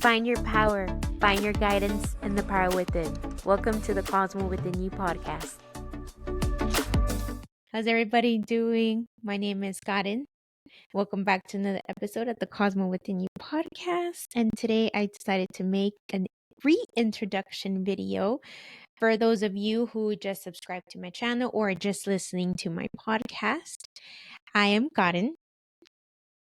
Find your power, find your guidance, and the power within. Welcome to the Cosmo Within You podcast. How's everybody doing? My name is Karen. Welcome back to another episode of the Cosmo Within You podcast. And today I decided to make a reintroduction video for those of you who just subscribed to my channel or are just listening to my podcast. I am Karen.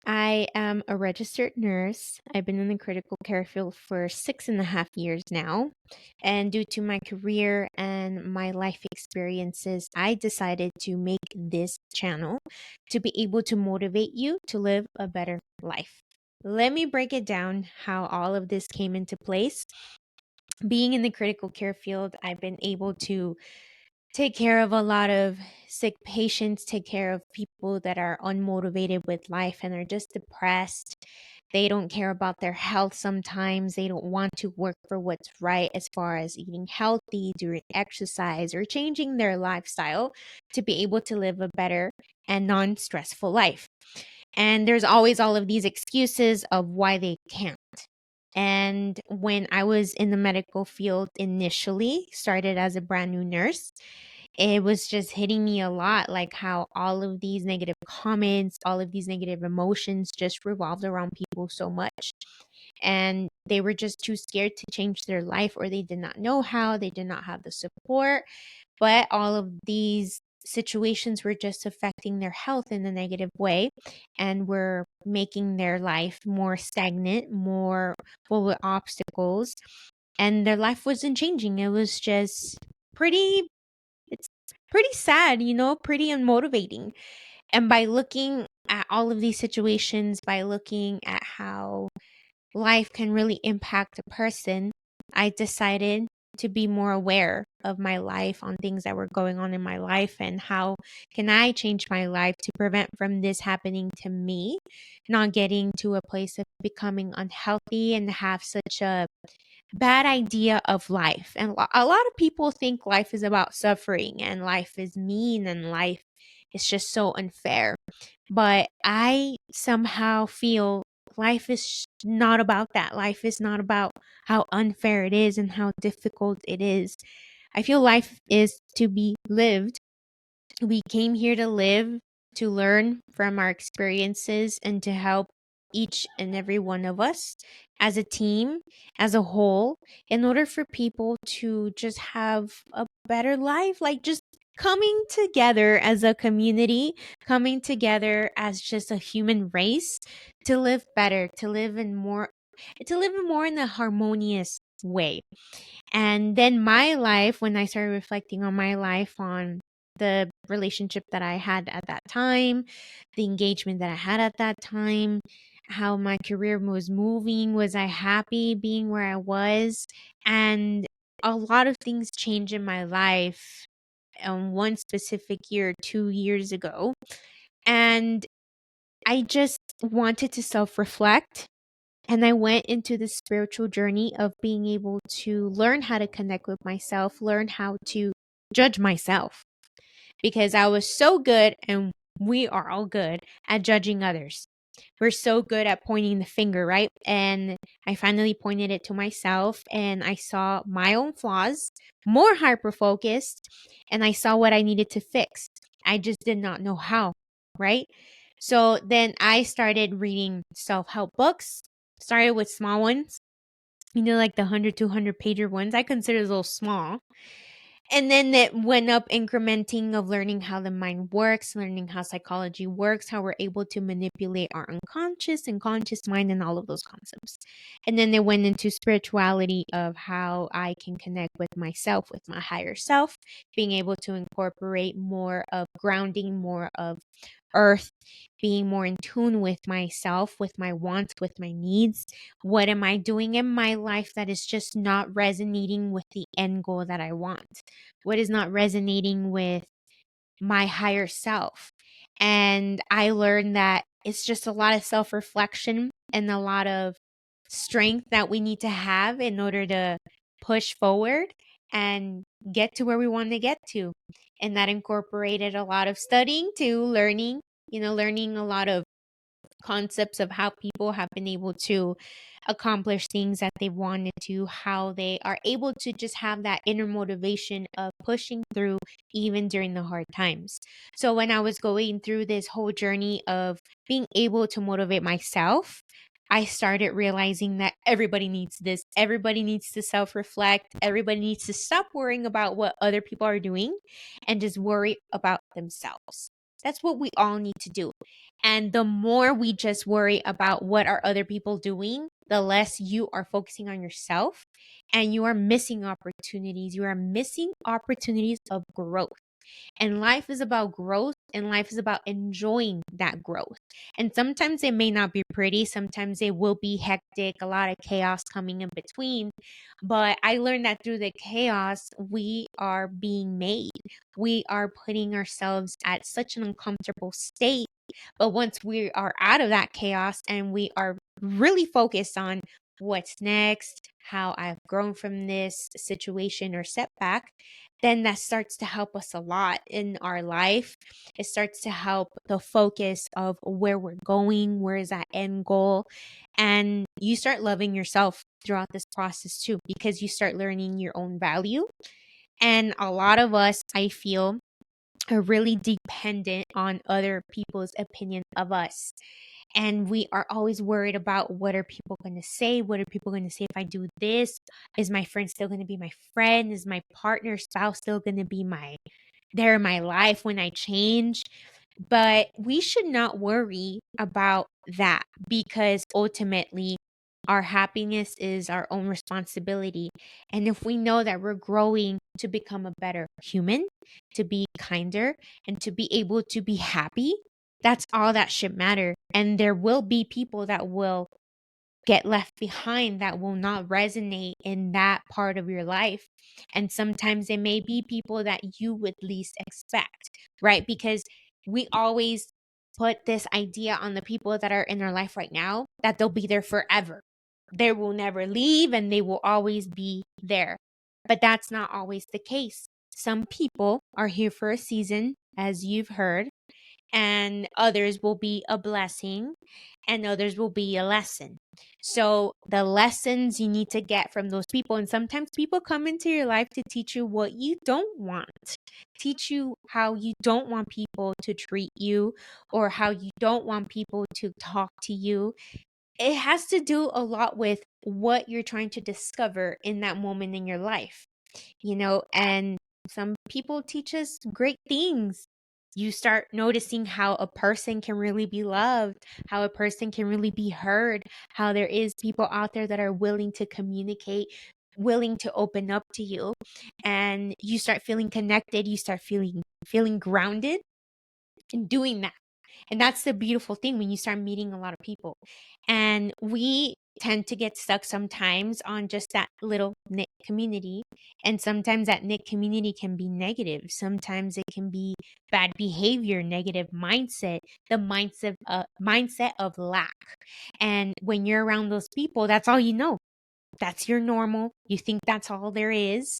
I am a registered nurse. I've been in the critical care field for 6.5 years now. And due to my career and my life experiences, I decided to make this channel to be able to motivate you to live a better life. Let me break it down how all of this came into place. Being in the critical care field, I've been able to take care of a lot of sick patients, take care of people that are unmotivated with life and are just depressed. They don't care about their health sometimes. They don't want to work for what's right as far as eating healthy, doing exercise, or changing their lifestyle to be able to live a better and non-stressful life. And there's always all of these excuses of why they can't. And when I was in the medical field initially, started as a brand new nurse, it was just hitting me a lot, like how all of these negative comments, all of these negative emotions just revolved around people so much. And they were just too scared to change their life, or they did not know how, they did not have the support. But all of these situations were just affecting their health in a negative way and were making their life more stagnant, more full with obstacles. And their life wasn't changing. It was just it's pretty sad, pretty unmotivating. And by looking at all of these situations, by looking at how life can really impact a person, I decided to be more aware of my life, on things that were going on in my life, and how can I change my life to prevent from this happening to me, not getting to a place of becoming unhealthy and have such a bad idea of life. And a lot of people think life is about suffering and life is mean and life is just so unfair. But I somehow feel life is not about that. Life is not about how unfair it is and how difficult it is. I feel life is to be lived. We came here to live, to learn from our experiences, and to help each and every one of us as a team, as a whole, in order for people to just have a better life, like just coming together as a community, coming together as just a human race to live better, to live more in a harmonious way. And then my life, when I started reflecting on my life, on the relationship that I had at that time, the engagement that I had at that time, how my career was moving, was I happy being where I was? And a lot of things changed in my life one specific year, 2 years ago. And I just wanted to self reflect, and I went into the spiritual journey of being able to learn how to connect with myself, learn how to judge myself, because I was so good, and we are all good at judging others. We're so good at pointing the finger, right? And I finally pointed it to myself, and I saw my own flaws, more hyper focused, and I saw what I needed to fix. I just did not know how, right? So then I started reading self help books, started with small ones, like the 100, 200 pager ones. I consider those small. And then it went up incrementing of learning how the mind works, learning how psychology works, how we're able to manipulate our unconscious and conscious mind, and all of those concepts. And then they went into spirituality of how I can connect with myself, with my higher self, being able to incorporate more of grounding, more of earth, being more in tune with myself, with my wants, with my needs. What am I doing in my life that is just not resonating with the end goal that I want? What is not resonating with my higher self? And I learned that it's just a lot of self reflection and a lot of strength that we need to have in order to push forward and get to where we want to get to. And that incorporated a lot of studying to learning, learning a lot of concepts of how people have been able to accomplish things that they wanted to, how they are able to just have that inner motivation of pushing through even during the hard times. So when I was going through this whole journey of being able to motivate myself, I started realizing that everybody needs this. Everybody needs to self reflect. Everybody needs to stop worrying about what other people are doing and just worry about themselves. That's what we all need to do. And the more we just worry about what are other people doing, the less you are focusing on yourself and you are missing opportunities. You are missing opportunities of growth. And life is about growth and life is about enjoying that growth. And sometimes it may not be pretty, sometimes it will be hectic, a lot of chaos coming in between. But I learned that through the chaos, we are being made. We are putting ourselves at such an uncomfortable state. But once we are out of that chaos and we are really focused on what's next, how I've grown from this situation or setback, then that starts to help us a lot in our life. It starts to help the focus of where we're going, where is that end goal. And you start loving yourself throughout this process too, because you start learning your own value. And a lot of us, I feel, are really dependent on other people's opinion of us. And we are always worried about what are people going to say? What are people going to say if I do this? Is my friend still going to be my friend? Is my partner, spouse still going to be there in my life when I change? But we should not worry about that because ultimately our happiness is our own responsibility. And if we know that we're growing to become a better human, to be kinder, and to be able to be happy, that's all that should matter. And there will be people that will get left behind that will not resonate in that part of your life. And sometimes it may be people that you would least expect, right? Because we always put this idea on the people that are in our life right now that they'll be there forever. They will never leave and they will always be there. But that's not always the case. Some people are here for a season, as you've heard, and others will be a blessing and others will be a lesson. So the lessons you need to get from those people, and sometimes people come into your life to teach you what you don't want, teach you how you don't want people to treat you or how you don't want people to talk to you. It has to do a lot with what you're trying to discover in that moment in your life, and some people teach us great things. You start noticing how a person can really be loved, how a person can really be heard, how there is people out there that are willing to communicate, willing to open up to you, and you start feeling connected, you start feeling grounded in doing that. And that's the beautiful thing when you start meeting a lot of people. And we tend to get stuck sometimes on just that little knit community. And sometimes that knit community can be negative. Sometimes it can be bad behavior, negative mindset, the mindset of lack. And when you're around those people, that's all you know. That's your normal. You think that's all there is.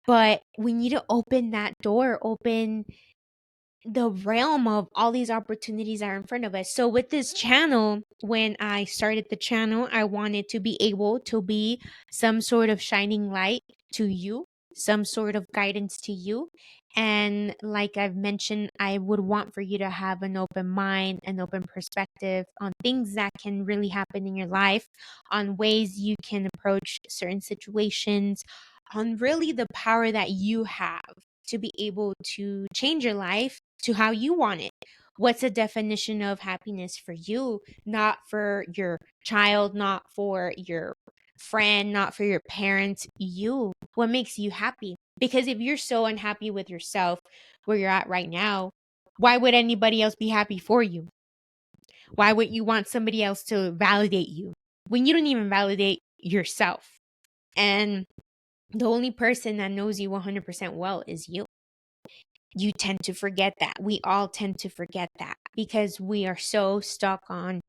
But we need to open that door, open the realm of all these opportunities are in front of us. So with this channel, when I started the channel, I wanted to be able to be some sort of shining light to you, some sort of guidance to you. And like I've mentioned, I would want for you to have an open mind, an open perspective on things that can really happen in your life, on ways you can approach certain situations, on really the power that you have to be able to change your life to how you want it. What's the definition of happiness for you, not for your child, not for your friend, not for your parents? You, what makes you happy? Because if you're so unhappy with yourself where you're at right now, why would anybody else be happy for you? Why would you want somebody else to validate you when you don't even validate yourself? And the only person that knows you 100% well is you. You tend to forget that. We all tend to forget that because we are so stuck on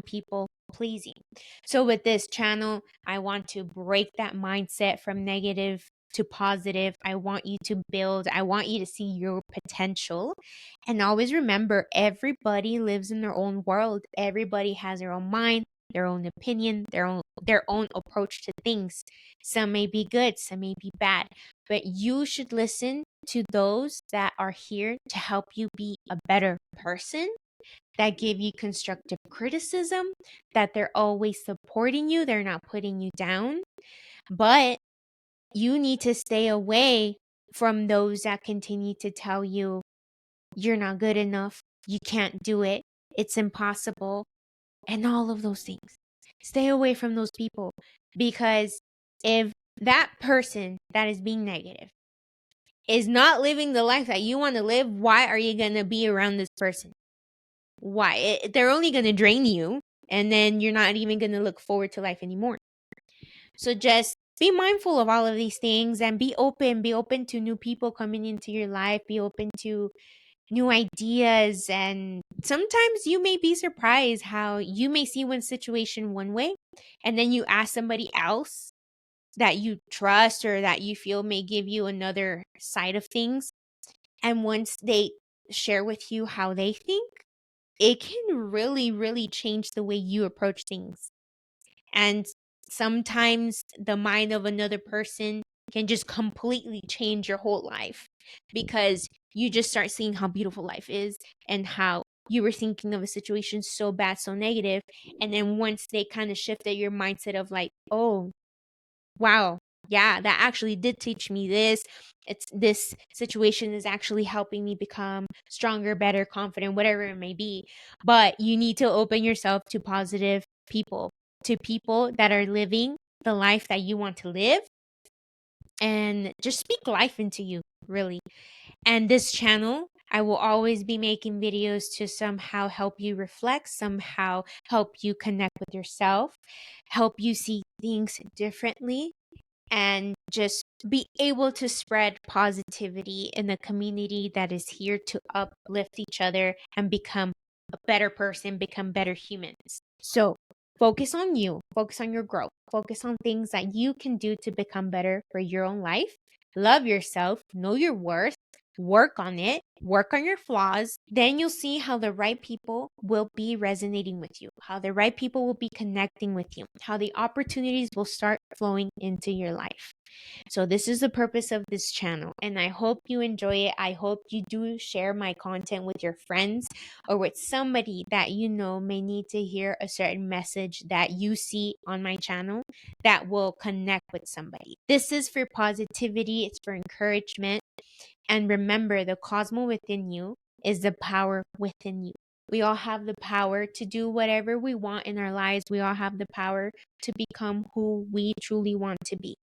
people pleasing. So with this channel, I want to break that mindset from negative to positive. I want you to build. I want you to see your potential. And always remember, everybody lives in their own world. Everybody has their own mind, their own opinion, their own approach to things. Some may be good, some may be bad, but you should listen to those that are here to help you be a better person, that give you constructive criticism, that they're always supporting you, they're not putting you down. But you need to stay away from those that continue to tell you you're not good enough, you can't do it, it's impossible, and all of those things. Stay away from those people, because if that person that is being negative is not living the life that you want to live, why are you going to be around this person? Why? They're only going to drain you, and then you're not even going to look forward to life anymore. So just be mindful of all of these things and be open to new people coming into your life, be open to new ideas. And sometimes you may be surprised how you may see one situation one way, and then you ask somebody else that you trust or that you feel may give you another side of things. And once they share with you how they think, it can really, really change the way you approach things. And sometimes the mind of another person can just completely change your whole life, because you just start seeing how beautiful life is and how you were thinking of a situation so bad, so negative. And then once they kind of shifted your mindset of like, oh, wow, yeah, that actually did teach me this. This situation is actually helping me become stronger, better, confident, whatever it may be. But you need to open yourself to positive people, to people that are living the life that you want to live, and just speak life into you, really. And this channel, I will always be making videos to somehow help you reflect, somehow help you connect with yourself, help you see things differently, and just be able to spread positivity in a community that is here to uplift each other and become a better person, become better humans. So focus on you, focus on your growth, focus on things that you can do to become better for your own life. Love yourself, know your worth, work on it, work on your flaws. Then you'll see how the right people will be resonating with you, how the right people will be connecting with you, how the opportunities will start flowing into your life. So this is the purpose of this channel, and I hope you enjoy it. I hope you do share my content with your friends or with somebody that you know may need to hear a certain message that you see on my channel that will connect with somebody. This is for positivity, it's for encouragement. And remember, the cosmos within you is the power within you. We all have the power to do whatever we want in our lives. We all have the power to become who we truly want to be.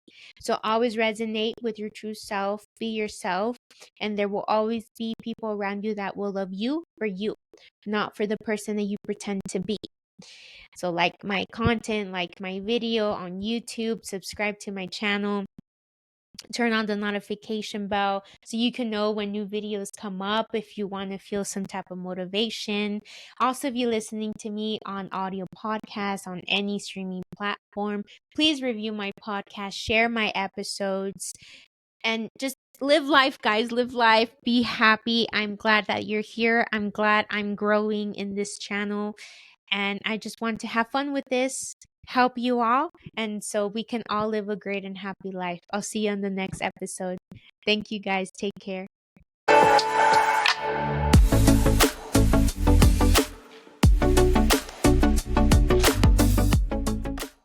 So always resonate with your true self, be yourself, and there will always be people around you that will love you for you, not for the person that you pretend to be. So like my content, like my video on YouTube, subscribe to my channel, turn on the notification bell so you can know when new videos come up if you want to feel some type of motivation. Also, if you're listening to me on audio podcast on any streaming platform, please review my podcast, share my episodes, and just live life, guys. Live life, be happy. I'm glad that you're here. I'm glad I'm growing in this channel, and I just want to have fun with this, help you all, and so we can all live a great and happy life. I'll see you on the next episode. Thank you, guys. Take care.